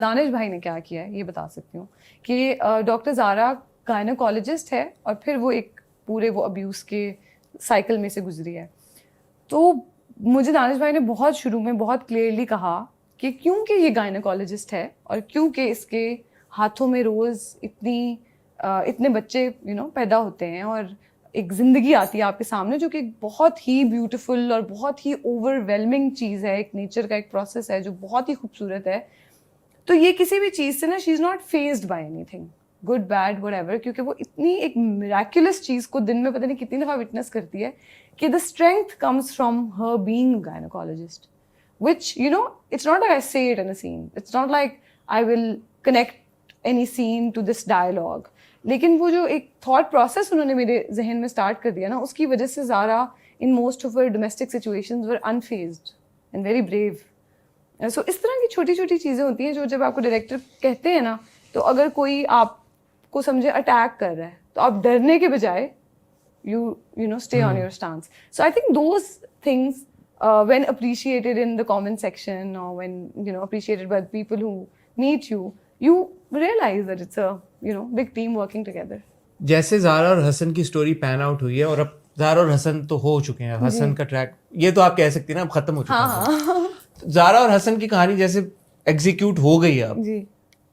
दानिश भाई ने क्या किया है ये बता सकती हूँ कि डॉक्टर ज़ारा गायनोकोलॉजिस्ट है और फिर वो एक पूरे वो अब्यूज़ के साइकिल में से गुजरी है। तो मुझे दानिश भाई ने बहुत शुरू में बहुत क्लियरली कहा कि क्योंकि ये गायनोकोलॉजिस्ट है और क्योंकि इसके हाथों में रोज़ इतने बच्चे पैदा होते हैं और एक ज़िंदगी आती है आपके सामने जो कि एक बहुत ही ब्यूटीफुल और बहुत ही ओवरवेलमिंग चीज़ है, एक नेचर का एक प्रोसेस है जो बहुत ही खूबसूरत है। तो ये किसी भी चीज़ से ना she is not fazed by anything good bad whatever, क्योंकि वो इतनी एक मिराक्युलस चीज़ को दिन में पता नहीं कितनी दफ़ा विटनेस करती है कि the strength comes from her being gynaecologist, which it's not like I say it in a scene, it's not like I will connect any scene to this dialogue, लेकिन वो जो एक थॉट प्रोसेस उन्होंने मेरे जहन में स्टार्ट कर दिया ना, उसकी वजह से Zara in most of her domestic situations were unfazed and very brave. So इस तरह की छोटी छोटी चीज़ें होती हैं जो जब आपको डायरेक्टर कहते हैं ना, तो अगर कोई आपको समझे अटैक कर रहा है तो आप डरने के बजाय you stay on your stance. So I think those things when appreciated in the comment section or when appreciated by the people who meet you, you realize that it's a big team working together. जैसे ज़ारा और हसन की story pan out हुई है और अब ज़ारा और हसन तो हो चुके हैं, हसन का ट्रैक ये तो आप कह सकती हैं ना अब खत्म हो चुका है। ज़ारा और हसन की कहानी जैसे एग्जीक्यूट हो गई है अब जी,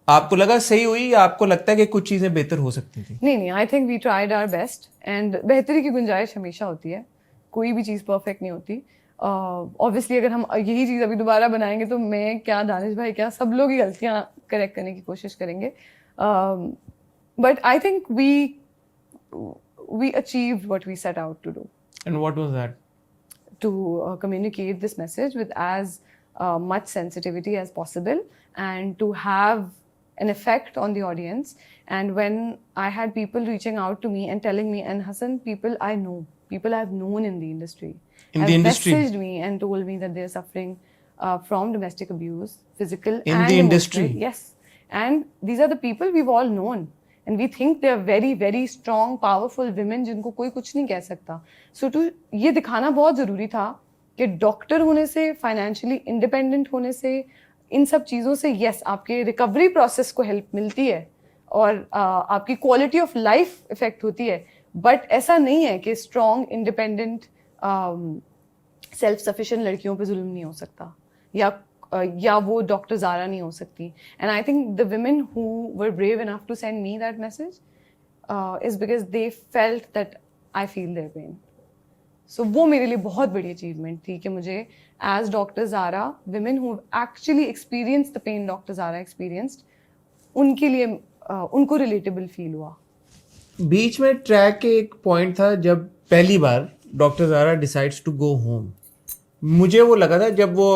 आपको लगा सही हुई या आपको लगता है कि कुछ चीजें बेहतर हो सकती थी? नहीं, I think we tried our best and बेहतरी की गुंजाइश हमेशा होती है, कोई भी चीज़ परफेक्ट नहीं होती। ऑब्वियसली अगर हम यही चीज़ अभी दोबारा बनाएंगे तो मैं क्या, दानिश भाई क्या, सब लोग ही गलतियाँ करेक्ट करने की कोशिश करेंगे। But I think we achieved what we set out to do. And what was that? To communicate this message with as much sensitivity as possible and to have an effect on the audience. And when I had people reaching out to me and telling me, and Hassan, people I know, people I've known in the industry, have messaged me and told me that they're suffering from domestic abuse, physical in and the emotional. industry. Yes, and these are the people we've all known. And we think they are very very strong powerful women जिनको कोई कुछ नहीं कह सकता. So to ये दिखाना बहुत ज़रूरी था कि डॉक्टर होने से, फाइनेंशियली इंडिपेंडेंट होने से, इन सब चीज़ों से यस आपके रिकवरी प्रोसेस को हेल्प मिलती है और आपकी क्वालिटी ऑफ लाइफ इफेक्ट होती है, बट ऐसा नहीं है कि स्ट्रॉन्ग इंडिपेंडेंट सेल्फ सफिशिएंट लड़कियों पे जुल्म नहीं हो सकता या वो डॉक्टर ज़ारा नहीं हो सकती। And I think the women who were brave enough to send me that message is because they felt that I feel their pain. So वो मेरे लिए बहुत बड़ी अचीवमेंट थी कि मुझे as doctor Zara, women who actually experience the pain doctor Zara experienced, उनके लिए उनको रिलेटेबल फील हुआ। बीच में ट्रैक के एक पॉइंट था जब पहली बार doctor Zara decides to go home. मुझे वो लगा था जब वो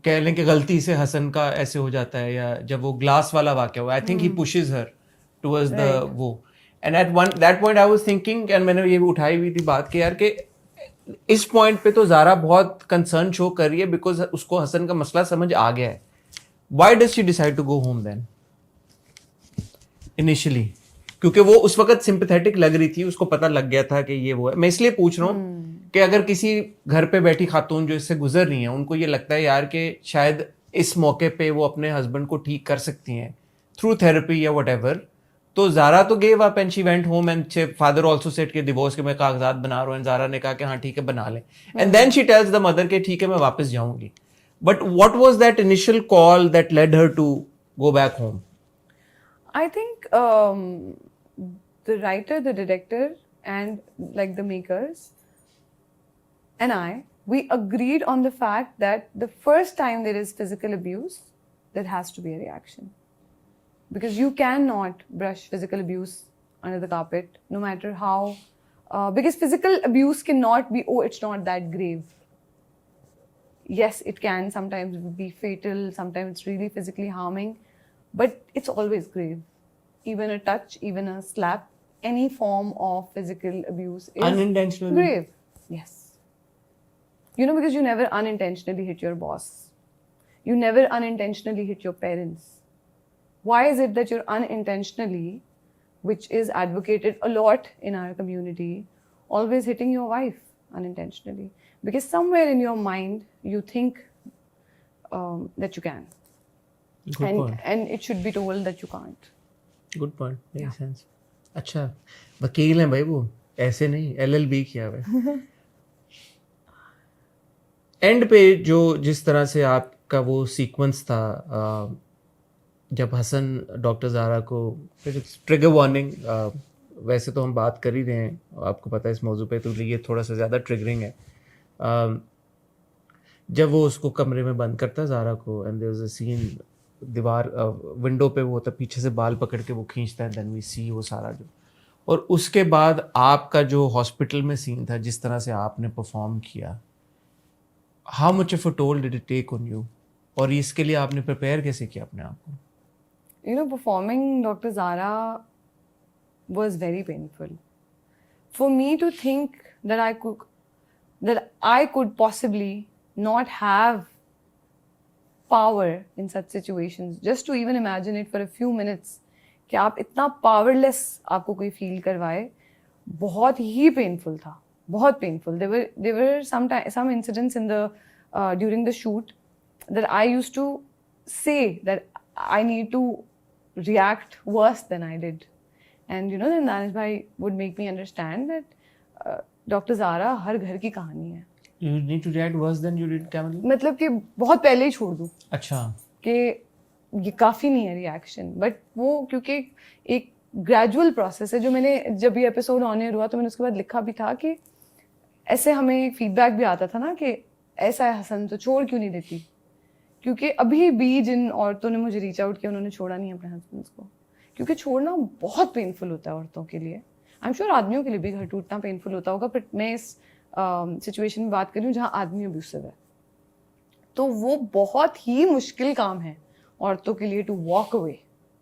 कह लें कि गलती से हसन का ऐसे हो जाता है या जब वो ग्लास वाला वाक़या हुआ, I think he pushes her towards the वो, and at that point I was thinking, and मैंने ये भी उठाई हुई थी बात कि यार कि इस पॉइंट पे तो ज़ारा बहुत कंसर्न शो कर रही है बिकॉज उसको हसन का मसला समझ आ गया है। Why does she decide to go home then initially? क्योंकि वो उस वक्त सिंपैथेटिक लग रही थी, उसको पता लग गया था कि ये वो है। मैं इसलिए पूछ रहा हूँ कि अगर किसी घर पे बैठी खातून जो इससे गुजर रही है, उनको ये लगता है यार कि शायद इस मौके पे वो अपने हस्बैंड को ठीक कर सकती हैं थ्रू थेरेपी या व्हाटएवर, तो ज़ारा तो gave up and she went home and father also said कि डिवोर्स के मैं कागजात बना रहा हूँ, एंड ज़ारा ने कहा कि हाँ ठीक है बना लें, and then she tells the mother कि ठीक है मैं वापस जाऊंगी। But what was that initial call that led her to go back home? I think the writer, the director, and like the makers and we agreed on the fact that the first time there is physical abuse, there has to be a reaction. Because you cannot brush physical abuse under the carpet, no matter how, because physical abuse cannot be, oh, it's not that grave. Yes, it can sometimes be fatal, sometimes it's really physically harming, but it's always grave. Even a touch, even a slap, any form of physical abuse is Unintentionally grave. Yes. Because you never unintentionally hit your boss. You never unintentionally hit your parents. Why is it that you're unintentionally, which is advocated a lot in our community, always hitting your wife unintentionally? Because somewhere in your mind, you think that you can. Good point. and it should be told that you can't. Good point, make sense. अच्छा, वकील हैं भाई वो, ऐसे नहीं, LLB किया हुआ है. एंड पे जो जिस तरह से आपका वो सीक्वेंस था, जब हसन डॉक्टर ज़ारा को, ट्रिगर वार्निंग, वैसे तो हम बात कर ही रहे हैं, आपको पता है इस मौजू पे, तो ये थोड़ा सा ज़्यादा ट्रिगरिंग है. जब वो उसको कमरे में बंद करता है ज़ारा को, and there was a scene, दीवार विंडो पे वो होता है, पीछे से बाल पकड़ के वो खींचता है, देन वी सी वो सारा जो, और उसके बाद आपका जो हॉस्पिटल में सीन था, जिस तरह से आपने परफॉर्म किया, how much of a toll did it take on you, और इसके लिए आपने प्रिपेयर कैसे किया अपने आप को? You know, performing Dr. Zara was very painful. For me to think that I could possibly not have power in such situations, just to even imagine it for a few minutes, कि आप इतना powerless आपको कोई feel करवाए, बहुत ही painful था, बहुत painful. There were some incidents in the during the shoot that I used to say that I need to react worse than I did. And you know, then Danish bhai would make me understand that Dr. Zara हर घर की कहानी है. You need to react worse than you did, क्या मतलब? मतलब कि बहुत पहले ही छोड़ दूँ अच्छा, कि ये काफ़ी नहीं है रिएक्शन, बट वो क्योंकि एक ग्रेजुअल प्रोसेस है, जो मैंने जब ये एपिसोड ऑन एयर हुआ तो मैंने उसके बाद लिखा भी था कि ऐसे हमें फीडबैक भी आता था ना कि ऐसा है हसन, तो छोड़ क्यों नहीं देती, क्योंकि अभी भी जिन औरतों ने मुझे रीच आउट किया उन्होंने छोड़ा नहीं अपने हस्बैंड्स को, क्योंकि छोड़ना बहुत पेनफुल होता है औरतों के लिए. आई एम श्योर आदमियों के लिए भी घर टूटना पेनफुल होता होगा, बट मैं इस सिचुएशन में बात कर रही हूँ जहाँ आदमी अब्यूसिव है, तो वो बहुत ही मुश्किल काम है औरतों के लिए टू वॉक अवे,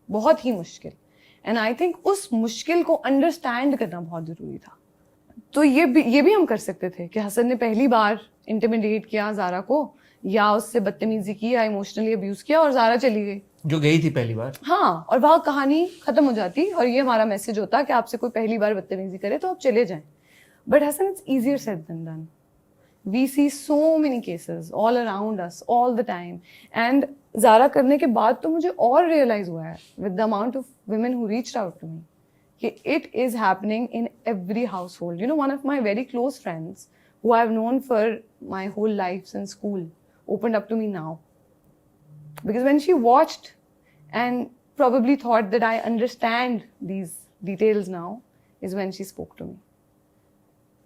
बहुत ही मुश्किल. एंड आई थिंक उस मुश्किल को अंडरस्टैंड करना बहुत ज़रूरी था. तो ये भी हम कर सकते थे कि हसन ने पहली बार इंटिमिडेट किया ज़ारा को, या उससे बदतमीजी की, या इमोशनली अब्यूज किया, और ज़ारा चली गई, जो गई थी पहली बार. हाँ, और वहाँ कहानी खत्म हो जाती, और ये हमारा मैसेज होता कि आपसे कोई पहली बार बदतमीजी करे तो आप चले जाएं. But Hasan, it's easier said than done. We see so many cases all around us all the time, and Zara करने के बाद तो मुझे और रियलाइज हुआ है with the amount of women who reached out to me कि it is happening in every household. You know, one of my very close friends who I've known for my whole life since school opened up to me now, because when she watched and probably thought that I understand these details now is when she spoke to me.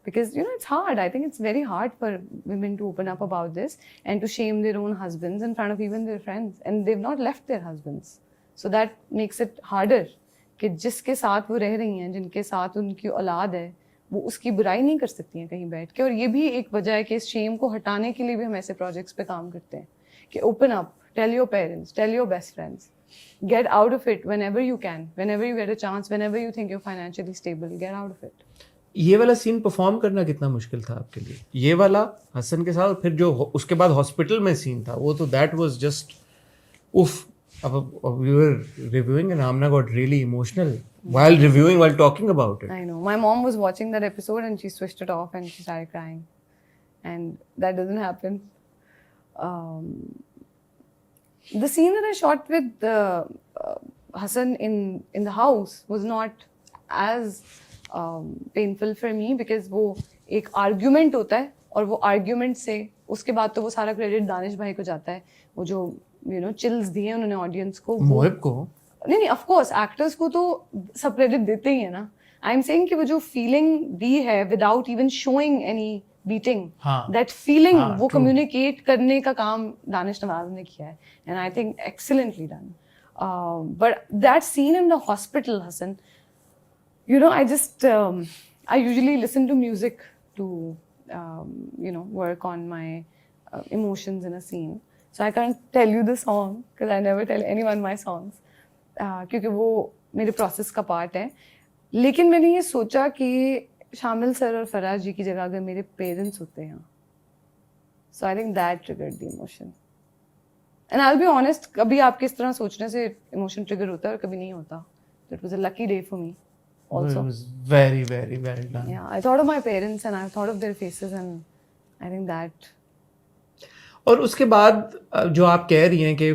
Because, you know, it's hard. I think it's very hard for women to open up about this and to shame their own husbands in front of even their friends. And they've not left their husbands. So that makes it harder कि जिसके साथ वो रह रही हैं, जिनके साथ उनकी औलाद है, वो उसकी बुराई नहीं कर सकती हैं कहीं बैठ के. और ये भी एक वजह है कि इस शेम को हटाने के लिए भी हम ऐसे प्रोजेक्ट्स पे काम करते हैं कि open up, tell your parents, tell your best friends, get out of it whenever you can, whenever you get a chance, whenever you think you're financially stable, get out of it. ये वाला scene perform करना कितना मुश्किल था आपके लिए, ये वाला हसन के साथ, फिर जो उसके बाद हॉस्पिटल में सीन था वो तो दैट वाज जस्ट उफ. We were reviewing and Amna got really emotional while reviewing, while talking about it. I know. My mom was watching that episode and she switched it off and she started crying. And that doesn't happen. The scene that I shot with Hassan in the house was not as painful for me, because वो एक argument होता है, और वो argument से उसके बाद तो वो सारा credit दानिश भाई को जाता है. वो जो चिल्स दिए उन्होंने ऑडियंस को, मोहिब को नहीं, ऑफ कोर्स एक्टर्स को तो सब क्रेडिट देते ही है ना. आई एम सेइंग कि वो जो फीलिंग दी है without even showing any beating, that feeling वो कम्युनिकेट करने का काम दानिश नवाज ने किया है, and I think excellently done. But that scene in the hospital, Hasan, you know, I usually listen to music to work on my emotions in a scene. So I can't tell you the song because I never tell anyone my songs, क्योंकि वो मेरे process का part है. लेकिन मैंने ये सोचा कि शामिल सर और फराज जी की जगह अगर मेरे पेरेंट्स होते हैं, so I think that triggered the emotion. And I'll be honest, कभी आपके इस तरह सोचने से इमोशन ट्रिगर होता है और कभी नहीं होता. So it was a lucky day for me also. It was very, very well done. Yeah, I thought of my parents and I thought of their faces, and I think that. और उसके बाद जो आप कह रही हैं कि